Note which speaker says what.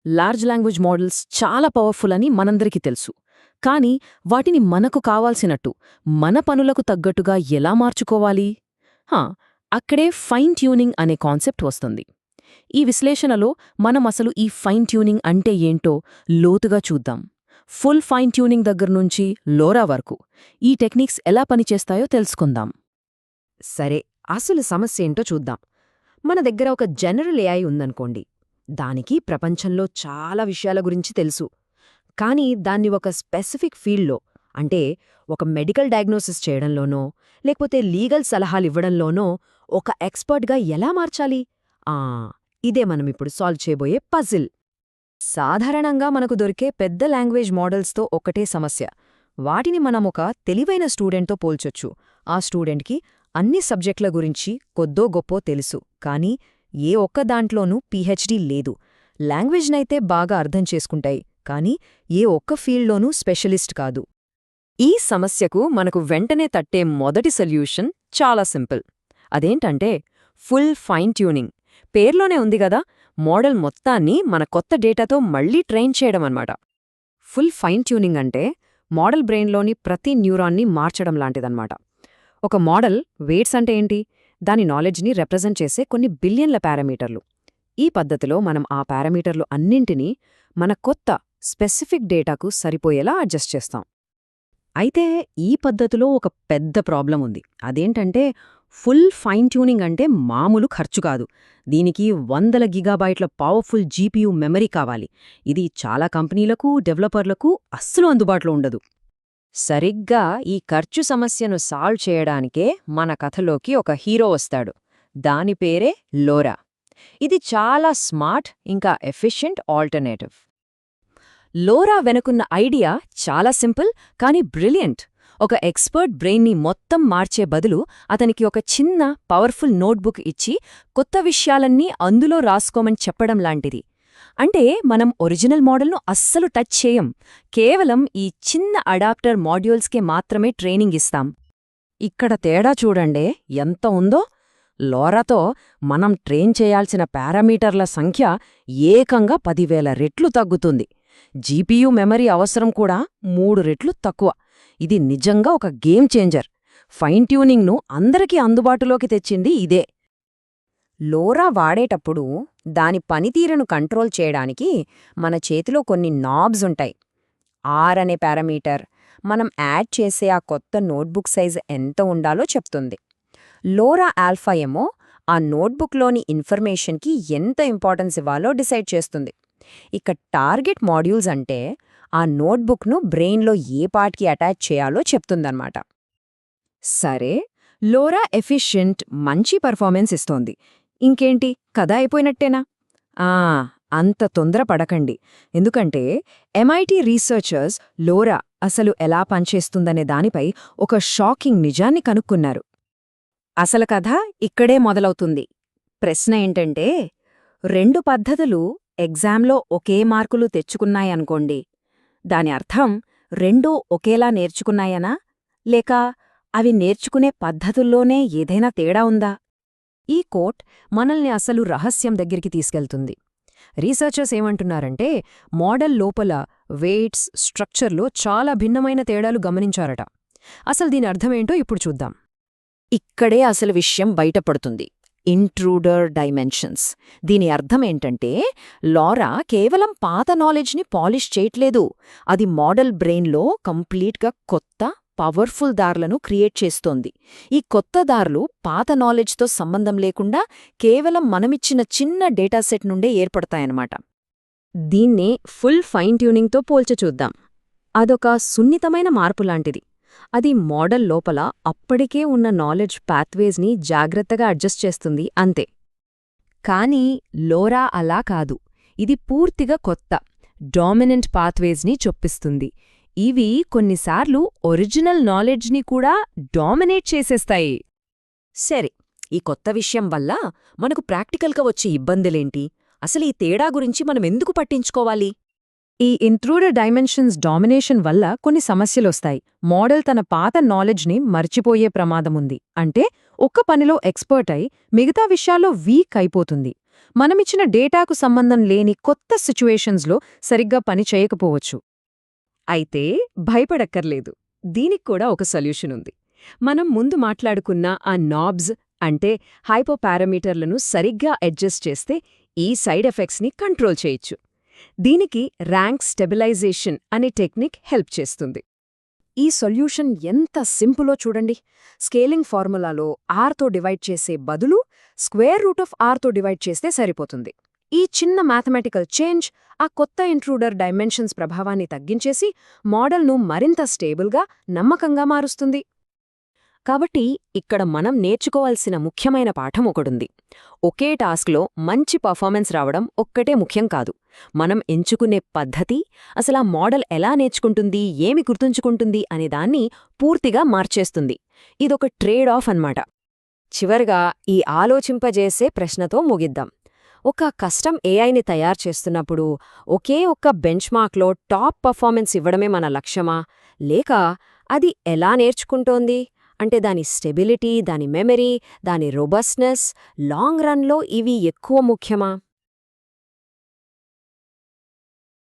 Speaker 1: Large language models చాలా powerful అని మనందరికీ తెలుసు. కానీ వాటిని మనకు కావాల్సినట్టు, మన పనులకు తగ్గట్టుగా ఎలా మార్చుకోవాలి? హా, అక్కడే ఫైన్ ట్యూనింగ్ అనే కాన్సెప్ట్ వస్తుంది. ఈ విశ్లేషణలో మనం అసలు ఈ ఫైన్ ట్యూనింగ్ అంటే ఏంటో లోతుగా చూద్దాం. ఫుల్ ఫైన్ ట్యూనింగ్ దగ్గర్నుంచి లోరా వరకు ఈ టెక్నిక్స్ ఎలా పనిచేస్తాయో తెలుసుకుందాం.
Speaker 2: సరే, అసలు సమస్య ఏంటో చూద్దాం. మన దగ్గర ఒక జనరల్ ఏఐ ఉందనుకోండి. దానికి ప్రపంచంలో చాలా విషయాల గురించి తెలుసు. కానీ దాన్ని ఒక స్పెసిఫిక్ ఫీల్డ్లో, అంటే ఒక మెడికల్ డయాగ్నోసిస్ చేయడంలోనో లేకపోతే లీగల్ సలహాలివ్వడంలోనో ఒక ఎక్స్పర్ట్గా ఎలా మార్చాలి? ఇదే మనమిప్పుడు సాల్వ్ చేయబోయే పజిల్. సాధారణంగా మనకు దొరికే పెద్ద లాంగ్వేజ్ మోడల్స్తో ఒకటే సమస్య. వాటిని మనం ఒక తెలివైన స్టూడెంట్తో పోల్చొచ్చు. ఆ స్టూడెంట్కి అన్ని సబ్జెక్టుల గురించి కొద్దో గొప్పో తెలుసు, కానీ ఏ ఒక్క దాంట్లోనూ పీహెచ్డీ లేదు. లాంగ్వేజ్నైతే బాగా అర్థం చేసుకుంటాయి, కానీ ఏ ఒక్క ఫీల్డ్లోనూ స్పెషలిస్ట్ కాదు. ఈ సమస్యకు మనకు వెంటనే తట్టే మొదటి సొల్యూషన్ చాలా సింపుల్. అదేంటంటే ఫుల్ ఫైన్ ట్యూనింగ్. పేర్లోనే ఉంది గదా, మోడల్ మొత్తాన్ని మన కొత్త డేటాతో మళ్లీ ట్రైన్ చేయడమన్నమాట. ఫుల్ ఫైన్ ట్యూనింగ్ అంటే మోడల్ బ్రెయిన్లోని ప్రతి న్యూరాన్ని మార్చడం లాంటిదన్నమాట. ఒక మోడల్ వెయిట్స్ అంటే ఏంటి? దాని నాలెడ్జ్ని రిప్రజెంట్ చేసే కొన్ని బిలియన్ల పారామీటర్లు. ఈ పద్ధతిలో మనం ఆ పారామీటర్లు అన్నింటినీ మన కొత్త స్పెసిఫిక్ డేటాకు సరిపోయేలా అడ్జస్ట్ చేస్తాం. అయితే ఈ పద్ధతిలో ఒక పెద్ద ప్రాబ్లం ఉంది. అదేంటంటే ఫుల్ ఫైన్ ట్యూనింగ్ అంటే మామూలు ఖర్చు కాదు. దీనికి 100 గిగాబైట్ల పవర్ఫుల్ జీపీయూ మెమరీ కావాలి. ఇది చాలా కంపెనీలకు, డెవలపర్లకు అస్సలు అందుబాటులో ఉండదు. సరిగ్గా ఈ ఖర్చు సమస్యను సాల్వ్ చేయడానికే మన కథలోకి ఒక హీరో వస్తాడు. దాని పేరే లోరా. ఇది చాలా స్మార్ట్ ఇంకా ఎఫిషియెంట్ ఆల్టర్నేటివ్. లోరా వెనుకున్న ఐడియా చాలా సింపుల్ కానీ బ్రిలియంట్. ఒక ఎక్స్పర్ట్ బ్రెయిన్ని మొత్తం మార్చే బదులు అతనికి ఒక చిన్న పవర్ఫుల్ నోట్బుక్ ఇచ్చి కొత్త విషయాలన్నీ అందులో రాసుకోమని చెప్పడం లాంటిది. అంటే మనం ఒరిజినల్ మోడల్ను అస్సలు టచ్ చేయం. కేవలం ఈ చిన్న అడాప్టర్ మాడ్యూల్స్కే మాత్రమే ట్రైనింగ్ ఇస్తాం. ఇక్కడ తేడా చూడండే ఎంత ఉందో! లోరాతో మనం ట్రైన్ చేయాల్సిన పారామీటర్ల సంఖ్య ఏకంగా 10,000 రెట్లు తగ్గుతుంది. జీపీయూ మెమరీ అవసరం కూడా 3 రెట్లు తక్కువ. ఇది నిజంగా ఒక గేమ్ చేంజర్. ఫైన్ ట్యూనింగ్ను అందరికీ అందుబాటులోకి తెచ్చింది ఇదే. లోరా వాడేటప్పుడు దాని పనితీరును కంట్రోల్ చేయడానికి మన చేతిలో కొన్ని నాబ్స్ ఉంటాయి. అనే పారామీటర్ మనం యాడ్ చేసే ఆ కొత్త నోట్బుక్ సైజు ఎంత ఉండాలో చెప్తుంది. లోరా ఆల్ఫా ఏమో ఆ నోట్బుక్లోని ఇన్ఫర్మేషన్కి ఎంత ఇంపార్టెన్స్ ఇవ్వాలో డిసైడ్ చేస్తుంది. ఇక టార్గెట్ మాడ్యూల్స్ అంటే ఆ నోట్బుక్ను బ్రెయిన్లో ఏ పార్ట్కి అటాచ్ చేయాలో చెప్తుందన్నమాట. సరే, లోరా ఎఫిషియెంట్, మంచి పర్ఫార్మెన్స్ ఇస్తోంది. ఇంకేంటి, కథ అయిపోయినట్టేనా? అంత తొందరపడకండి. ఎందుకంటే MIT రీసెర్చర్స్ లోరా అసలు ఎలా పనిచేస్తుందనే దానిపై ఒక షాకింగ్ నిజాన్ని కనుక్కున్నారు. అసలు కథ ఇక్కడే మొదలవుతుంది. ప్రశ్న ఏంటంటే, 2 పద్ధతులు ఎగ్జామ్లో ఒకే మార్కులు తెచ్చుకున్నాయనుకోండి. దాని అర్థం రెండూ ఒకేలా నేర్చుకున్నాయనా? లేక అవి నేర్చుకునే పద్ధతుల్లోనే ఏదైనా తేడా ఉందా? ఈ కోట్ మనల్ని అసలు రహస్యం దగ్గరికి తీసుకెళ్తుంది. రీసెర్చర్స్ ఏమంటున్నారంటే మోడల్ లోపల వెయిట్స్, స్ట్రక్చర్లో చాలా భిన్నమైన తేడాలు గమనించారట. అసలు దీని అర్థమేంటో ఇప్పుడు చూద్దాం. ఇక్కడే అసలు విషయం బయటపడుతుంది. Intruder dimensions. దీని అర్థమేంటంటే లోరా కేవలం పాత నాలెడ్జ్ని పాలిష్ చేయట్లేదు. అది మోడల్ బ్రెయిన్లో కంప్లీట్గా కొత్త పవర్ఫుల్ దారులను క్రియేట్ చేస్తోంది. ఈ కొత్త దారులు పాత నాలెడ్జ్తో సంబంధం లేకుండా కేవలం మనమిచ్చిన చిన్న డేటాసెట్ నుండే ఏర్పడతాయన్నమాట. దీన్నే ఫుల్ ఫైన్ ట్యూనింగ్తో పోల్చచూద్దాం. అదొక సున్నితమైన మార్పులాంటిది. అది మోడల్ లోపల అప్పటికే ఉన్న నాలెడ్జ్ పాత్వేస్ని జాగ్రత్తగా అడ్జస్ట్ చేస్తుంది, అంతే. కానీ లోరా అలా కాదు. ఇది పూర్తిగా కొత్త, డామినెంట్ పాత్వేస్ని చొప్పిస్తుంది. ఇవి కొన్నిసార్లు ఒరిజినల్ నాలెడ్జ్ని కూడా డామినేట్ చేసేస్తాయి. సరే, ఈ కొత్త విషయం వల్ల మనకు ప్రాక్టికల్గా వచ్చే ఇబ్బందులేంటి? అసలు ఈ తేడా గురించి మనమెందుకు పట్టించుకోవాలి? ఈ ఇంట్రూడర్ డైమెన్షన్స్ డామినేషన్ వల్ల కొన్ని సమస్యలొస్తాయి. మోడల్ తన పాత నాలెడ్జ్ని మర్చిపోయే ప్రమాదముంది. అంటే ఒక్క పనిలో ఎక్స్పర్ట్ అయి మిగతా విషయాల్లో వీక్ అయిపోతుంది. మనమిచ్చిన డేటాకు సంబంధం లేని కొత్త సిచ్యువేషన్స్లో సరిగ్గా పని చేయకపోవచ్చు. అయితే భయపడక్కర్లేదు. దీనికి కూడా ఒక సొల్యూషన్ ఉంది. మనం ముందు మాట్లాడుకున్న ఆ నాబ్స్ అంటే హైపోపారామీటర్లను సరిగ్గా అడ్జస్ట్ చేస్తే ఈ సైడ్ ఎఫెక్ట్స్ని కంట్రోల్ చేయొచ్చు. దీనికి ర్యాంక్ స్టెబిలైజేషన్ అనే టెక్నిక్ హెల్ప్ చేస్తుంది. ఈ సొల్యూషన్ ఎంత సింపులో చూడండి. స్కేలింగ్ ఫార్ములాలో ఆర్తో డివైడ్ చేసే బదులు స్క్వేర్ రూట్ ఆఫ్ ఆర్తో డివైడ్ చేస్తే సరిపోతుంది. ఈ చిన్న మ్యాథమెటికల్ చేంజ్ ఆ కొత్త ఇంట్రూడర్ డైమెన్షన్స్ ప్రభావాన్ని తగ్గించేసి మోడల్ను మరింత స్టేబుల్గా, నమ్మకంగా మారుస్తుంది. కాబట్టి ఇక్కడ మనం నేర్చుకోవాల్సిన ముఖ్యమైన పాఠం ఒకటుంది. ఒకే టాస్క్లో మంచి పర్ఫార్మెన్స్ రావడం ఒక్కటే ముఖ్యం కాదు. మనం ఎంచుకునే పద్ధతి, అసలా మోడల్ ఎలా నేర్చుకుంటుంది, ఏమి గుర్తుంచుకుంటుంది అనేదాన్ని పూర్తిగా మార్చేస్తుంది. ఇదొక ట్రేడ్ ఆఫ్ అన్నమాట. చివరగా ఈ ఆలోచింపజేసే ప్రశ్నతో ముగిద్దాం. ఒక కస్టమ్ ఏఐని తయారు చేస్తున్నప్పుడు ఒకే ఒక్క బెంచ్మార్క్లో టాప్ పర్ఫార్మెన్స్ ఇవ్వడమే మన లక్ష్యమా, లేక అది ఎలా నేర్చుకుంటోంది అంటే దాని స్టెబిలిటీ, దాని మెమరీ, దాని రోబస్ట్నెస్, లాంగ్ రన్లో ఇవి ఎక్కువ ముఖ్యమా?